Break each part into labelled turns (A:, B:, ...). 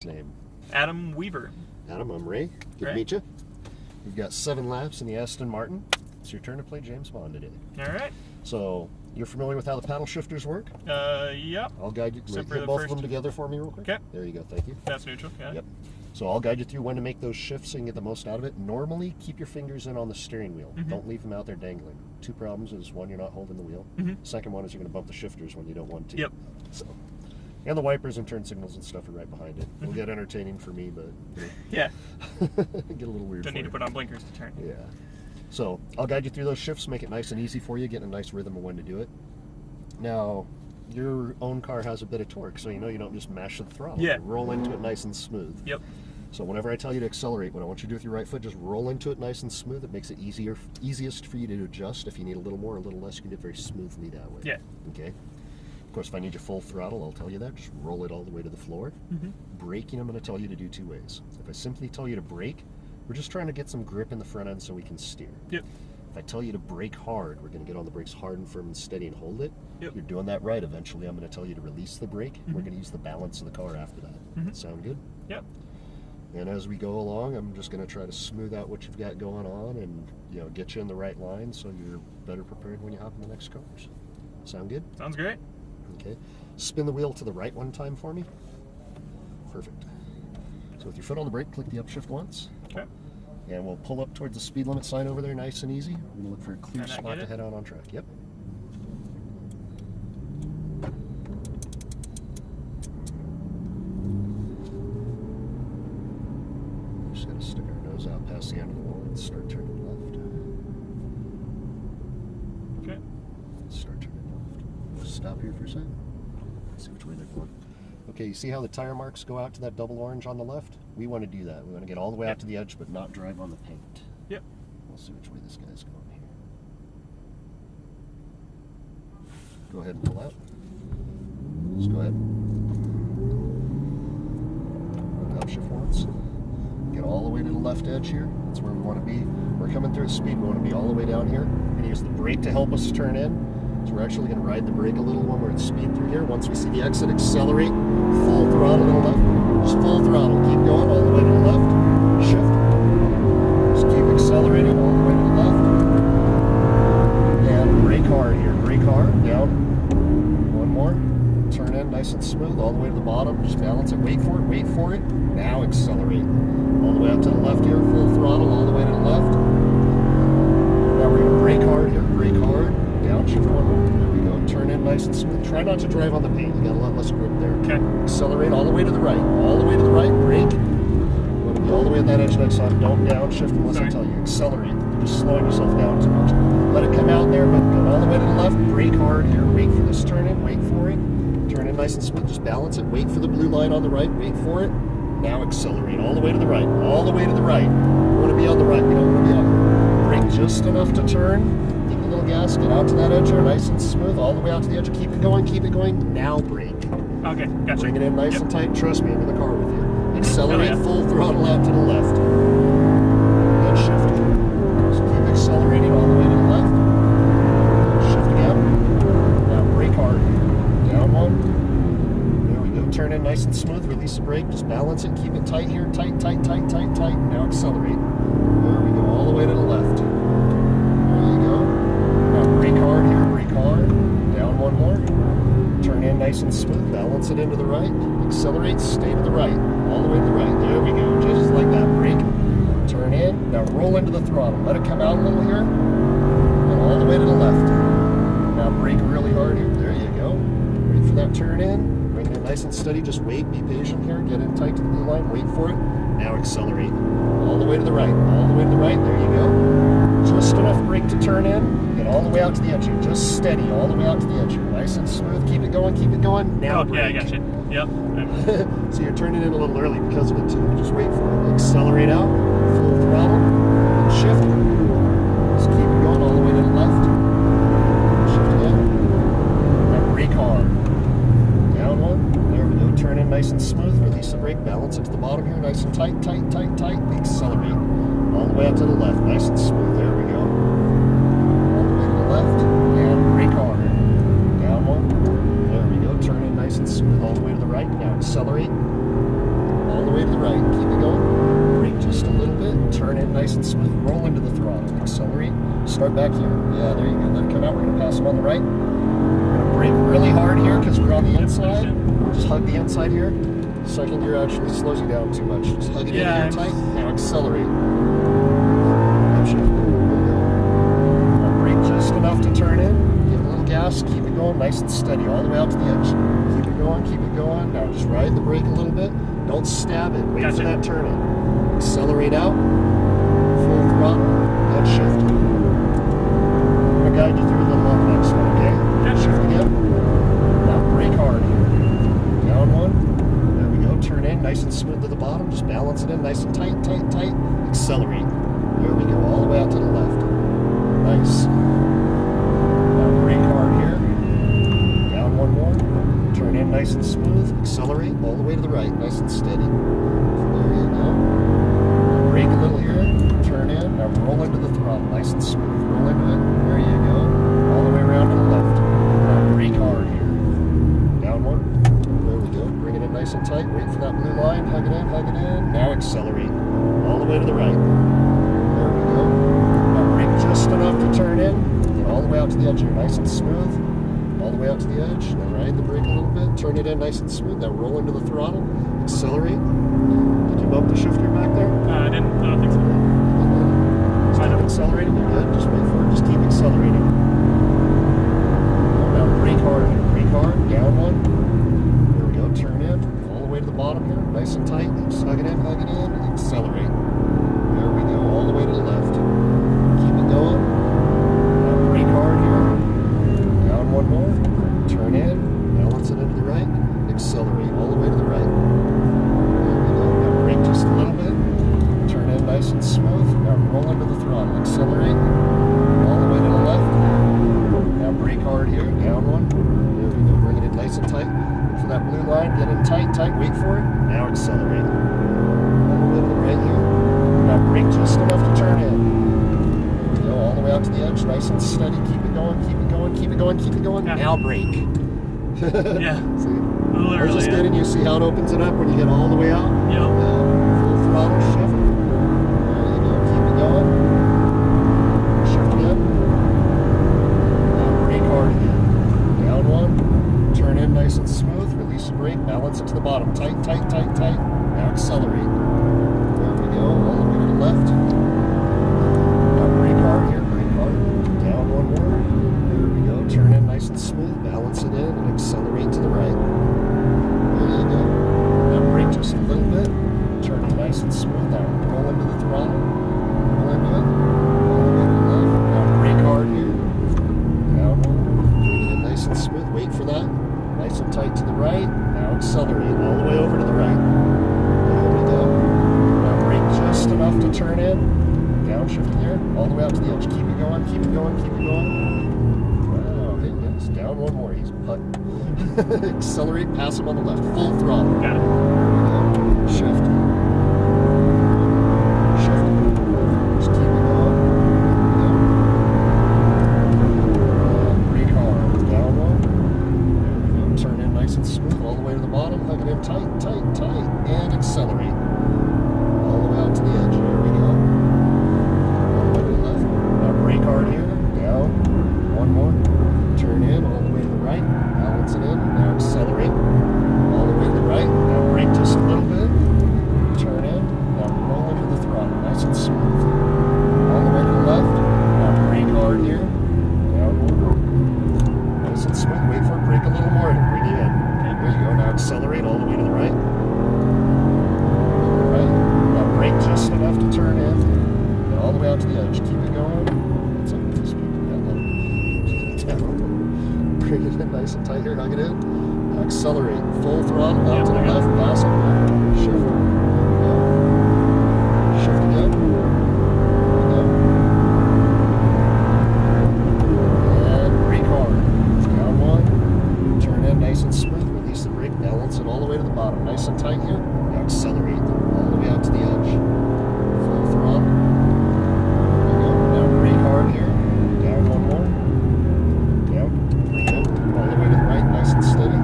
A: Name?
B: Adam Weaver.
A: Adam, I'm Ray. Good to meet you. We've got 7 laps in the Aston Martin. It's your turn to play James Bond today.
B: All right.
A: So, you're familiar with how the paddle shifters work?
B: Yep.
A: I'll guide you.
B: Except
A: Hit
B: for
A: both of them together for me real quick.
B: Okay.
A: There you go. Thank you.
B: That's neutral. Yeah.
A: Yep. So I'll guide you through when to make those shifts so you can get the most out of it. Normally, keep your fingers in on the steering wheel.
B: Mm-hmm.
A: Don't leave them out there dangling. 2 problems is, 1, you're not holding the wheel.
B: Mm-hmm.
A: Second one is you're going to bump the shifters when you don't want to.
B: Yep.
A: So, and the wipers and turn signals and stuff are right behind it. It'll get entertaining for me, but
B: yeah,
A: get a little weird.
B: Don't need to put on blinkers to turn.
A: Yeah. So I'll guide you through those shifts, make it nice and easy for you, get in a nice rhythm of when to do it. Now, your own car has a bit of torque, so you know you don't just mash the throttle.
B: Yeah.
A: You roll into it nice and smooth.
B: Yep.
A: So whenever I tell you to accelerate, what I want you to do with your right foot, just roll into it nice and smooth. It makes it easiest for you to adjust. If you need a little more or a little less, you can do it very smoothly that way.
B: Yeah.
A: Okay. Of course, if I need you full throttle, I'll tell you that. Just roll it all the way to the floor.
B: Mm-hmm.
A: Braking, I'm going to tell you to do 2 ways. If I simply tell you to brake, we're just trying to get some grip in the front end so we can steer.
B: Yep.
A: If I tell you to brake hard, we're going to get on the brakes hard and firm and steady and hold it.
B: Yep.
A: You're doing that right. Eventually, I'm going to tell you to release the brake.
B: Mm-hmm.
A: We're going to use the balance of the car after that.
B: Mm-hmm.
A: Sound good?
B: Yep.
A: And as we go along, I'm just going to try to smooth out what you've got going on and, you know, get you in the right line so you're better prepared when you hop in the next cars. Sound good?
B: Sounds great.
A: Okay. Spin the wheel to the right one time for me. Perfect. So with your foot on the brake, click the upshift once.
B: Okay.
A: And we'll pull up towards the speed limit sign over there nice and easy. We're going to look for a clear
B: And I
A: spot
B: get
A: to
B: it.
A: head out on track. Yep. Just got to stick our nose out past the end of the wall and start turning left.
B: Okay.
A: Start turning left. We'll stop here for a second. See which way they're going. Okay, you see how the tire marks go out to that double orange on the left? We want to do that. We want to get all the way out to the edge, but not drive on the paint.
B: Yep.
A: We'll see which way this guy's going here. Go ahead and pull out. Just go ahead. Upshift once. Get all the way to the left edge here. That's where we want to be. We're coming through speed. We want to be all the way down here. We're going to use the brake to help us turn in. So we're actually going to ride the brake a little when we're at speed through here. Once we see the exit, accelerate, full throttle to the left. Just full throttle. Keep going all the way to the left. Shift. Just keep accelerating all the way to the left. And brake hard here. Brake hard. Down. One more. Turn in nice and smooth all the way to the bottom. Just balance it. Wait for it. Wait for it. Now accelerate. All the way up to the left here. Full throttle all the way to the left. Now we're going to brake hard here. Brake hard. Downshift one more. There we go. Turn in nice and smooth. Try not to drive on the paint. You got a lot less grip there.
B: Okay.
A: Accelerate all the way to the right. All the way to the right. Brake. You want to be all the way at that edge next time. Don't downshift unless I tell you. Accelerate. You're just slowing yourself down too much. Let it come out there, but go all the way to the left. Brake hard here. Wait for this turn in. Wait for it. Turn in nice and smooth. Just balance it. Wait for the blue line on the right. Wait for it. Now accelerate all the way to the right. All the way to the right. You want to be on the right. You don't want to be on. Brake just enough to turn. Give it a little gas. Get out to that edge here. Nice and smooth. All the way out to the edge. Keep it going. Keep it going. Now brake.
B: Okay. Gotcha.
A: Bring it in nice and tight. Trust me, I'm in the car with you. Accelerate
B: Oh, yeah.
A: full throttle out to the left. Then shift. So keep accelerating all the way to the left. Shift again. Now brake hard. Down one. There we go. Turn in nice and smooth. Release the brake. Just balance it. Keep it tight here. Tight, tight, tight, tight, tight. Now accelerate. There we go. All the way to the left. There you go. Now brake hard here. Brake hard. Down one more. Turn in nice and smooth. Balance it into the right. Accelerate. Stay to the right. All the way to the right. There we go. Just like that. Brake. Turn in. Now roll into the throttle. Let it come out a little here. And all the way to the left. Now brake really hard here. There you go. Wait for that turn in. Bring it in nice and steady. Just wait. Be patient here. Get in tight to the blue line. Wait for it. Now accelerate. All the way to the right. All the way to the right. There you go. Just enough brake to turn in. Get all the way out to the edge here. Just steady. All the way out to the edge here. Nice and smooth. Keep it going. Keep it going. Now
B: Oh,
A: brake.
B: yeah, I got you. Yep.
A: So you're turning in a little early because of it too. Just wait for it. Accelerate out. Full throttle. And shift. Just keep it going all the way to the left. Shift again. Now brake hard. Down one. There we go. Turn in nice and smooth. Release the brake. Balance it to the bottom here. Nice and tight, tight, tight, tight. Accelerate. All the way out to the left. Nice and smooth. There we go. All the way to the left. And brake hard. Down one. There we go. Turn in nice and smooth all the way to the right. Now accelerate. All right. Keep it going. Brake just a little bit. Turn in nice and smooth. Roll into the throttle. Accelerate. Start back here. Yeah, there you go. Let it come out. We're going to pass them on the right. We're going to brake really hard here because we're on the inside. Just hug the inside here. Second gear actually slows you down too much. Just hug it in here tight. Now accelerate. Upshift. There you go. Now brake just enough to turn in. Give it a little gas. Keep it going nice and steady all the way out to the edge. Keep it going. Keep it going. Now just ride the brake a little bit. Don't stab it. Wait for that turn in. Accelerate out. Full throttle. Head shift. I'm going to guide you through a little on the next one, okay?
B: Head
A: Shift again. Now brake hard here. Down one. There we go. Turn in nice and smooth to the bottom. Just balance it in nice and tight, tight, tight. Accelerate. There we go. All the way out to the left. Nice. Now brake hard here. Down one more. Turn in nice and smooth. Accelerate all the way to the right. Nice and steady. There you go. Now brake a little here. Turn in. Now roll into the throttle. Nice and smooth. Roll into it. There you go. All the way around to the left. Now brake hard here. Down one. There we go. Bring it in nice and tight. Wait for that blue line. Hug it in. Hug it in. Now accelerate. All the way to the right. There we go. Now brake just enough to turn in. Get all the way out to the edge here. Nice and smooth. All the way out to the edge. Now ride the brake a little bit. Turn it in nice and smooth. Now roll into the throttle. Accelerate. Did you bump the shifter back there?
B: I don't think so.
A: Just keep accelerating. You're good. Just wait for it. Just keep accelerating. Now brake hard. Brake hard. Down one. There we go. Turn in. All the way to the bottom here. Nice and tight. Just hug it in. Hug it in. Accelerate. There we go. All the way to the left. Keep it going. Now brake hard here. Down one more. Turn in. Balance it into the right. Accelerate all the way to the right. There we go. Now brake just a little bit. Turn in nice and smooth. Now roll into the throttle. Accelerate all the way to the left. Now brake hard here. Down one. There we go. Bring it in nice and tight. Look for that blue line. Get in tight, tight. Wait for it. Now accelerate. All the way to the right here. Now brake just enough to turn in. There we go. All the way out to the edge. Nice and steady. Keep it going. Keep it going. Keep it going. Keep it going.
B: Yeah.
A: Now brake.
B: Yeah.
A: See? I was
B: Literally.
A: just getting you. See how it opens it up when you get all the way out?
B: Yep.
A: Full throttle shift. There you go. Keep it going. Shift again. Now brake hard again. Down one. Turn in nice and smooth. Release the brake. Balance it to the bottom. Tight, tight, tight, tight. Now accelerate. There we go. All the way to the left. Now brake hard here. Brake hard. Down one more. There we go. Turn in nice and smooth. Balance it in and accelerate to the right. There you go. Now brake just a little bit. Turn it nice and smooth. Now roll into the throttle. Roll into it. All the way to the left. Now brake hard here. Down one. Bring it in nice and smooth. Wait for that. Nice and tight to the right. Now accelerate all the way over to the right. There we go. Now brake just enough to turn in. Downshift here. All the way out to the edge. Keep it going. Keep it going. Keep it going. Wow. Hey, yes. Down one more. He's putting. Accelerate. Pass him on the left. Full throttle.
B: Got it.
A: Shift. Shift. Just keep it going. There we go. Brake hard. Down one. There we go. Turn in nice and smooth all the way to the bottom. Hug it in tight, tight, tight. And accelerate. All the way out to the edge. There we go. All the way to the left. Now brake hard here. Down. One more. Turn in all the way to the right. Balance it in. Now accelerate. All the way to the right. Now brake just a little bit. Turn in. Now roll into the throttle. Nice and smooth. All the way to the left. Now brake hard here. Down one more. Nice and smooth. Wait for it. Brake a little more and bring you in. There you go. Now accelerate all the way to the right. Right. Now brake just enough to turn in. And all the way out to the edge. Keep it going. What's up with this speaker? Bring it in nice and tight here. Hug it in. Now accelerate. Full throttle. Out to the left. Pass it. Shift. There we go. Shift again. There we go. And brake hard. Down one. Turn in nice and smooth. Release the brake. Balance it all the way to the bottom. Nice and tight here. Now accelerate all the way out to the edge. Full throttle. There we go. Now brake hard here. Down one more. Down. All the way to the right. Nice and steady.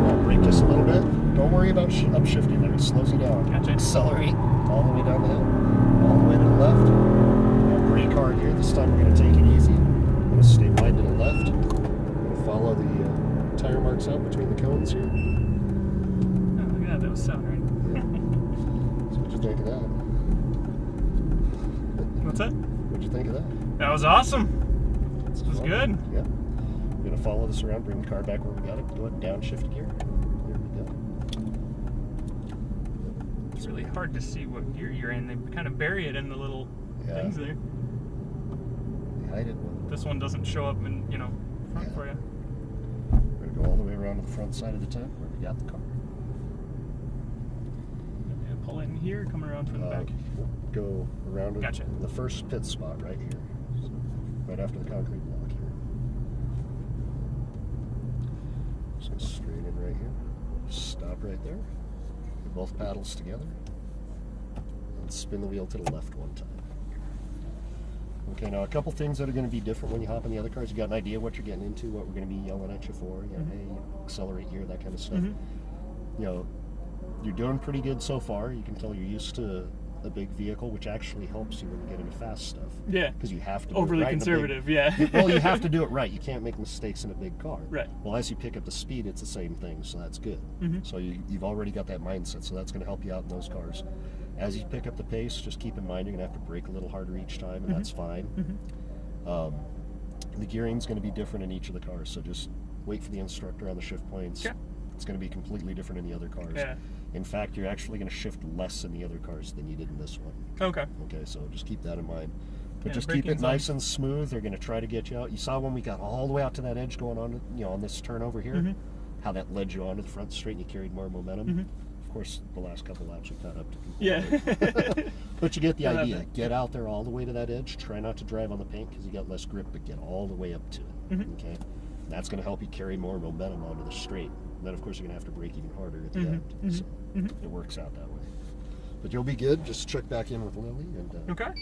A: Now upshifting there. It slows you down.
B: Gotcha.
A: Accelerate all the way down the hill, all the way to the left. Now brake hard here. This time we're going to take it easy. I'm going to stay wide to the left. I'm going to follow the tire marks out between the cones here.
B: Oh, look at that. That was sound, right?
A: Yeah. So what'd you think of that?
B: What's that?
A: What'd you think of that?
B: That was awesome.
A: This
B: was good.
A: Yeah. We're going to follow this around, bring the car back where we got it. Go ahead, downshift gear. There we go.
B: It's really hard to see what gear you're in. They kind of bury it in the little things there.
A: They hide it.
B: This one doesn't show up in, front for you.
A: We're going to go all the way around to the front side of the tent where we got the car.
B: Yeah, pull in here, come around from the back.
A: We'll go around to
B: Gotcha.
A: the first pit spot right here. So right after the concrete block here. Just go straight in right here. Stop right there. Get both paddles together. And spin the wheel to the left one time. Okay, now a couple things that are going to be different when you hop in the other cars. You got an idea what you're getting into, what we're going to be yelling at you for. You know, hey, accelerate here, that kind of stuff. You're doing pretty good so far. You can tell you're used to a big vehicle, which actually helps you when you get into fast stuff.
B: Yeah.
A: Because you have to
B: Overly
A: do it right
B: conservative,
A: in a big,
B: yeah.
A: well, you have to do it right. You can't make mistakes in a big car.
B: Right.
A: Well, as you pick up the speed, it's the same thing, so that's good. So you've already got that mindset, so that's going to help you out in those cars. As you pick up the pace, just keep in mind you're going to have to brake a little harder each time, and that's fine. The gearing's going to be different in each of the cars, so just wait for the instructor on the shift points.
B: Okay.
A: It's going to be completely different in the other cars.
B: Yeah.
A: In fact, you're actually going to shift less in the other cars than you did in this one.
B: Okay.
A: Okay, so just keep that in mind. But
B: Yeah,
A: just keep it
B: braking's
A: nice and smooth. They're going to try to get you out. You saw when we got all the way out to that edge going on, on this turn over here, how that led you onto the front straight and you carried more momentum. Of course, the last couple laps you caught up to people.
B: Yeah.
A: But you get the idea. Get out there all the way to that edge. Try not to drive on the paint because you got less grip, but get all the way up to it. Okay, that's going to help you carry more momentum onto the straight. And then, of course, you're going to have to brake even harder at the end. So it works out that way. But you'll be good. Just check back in with Lily. And,
B: Okay.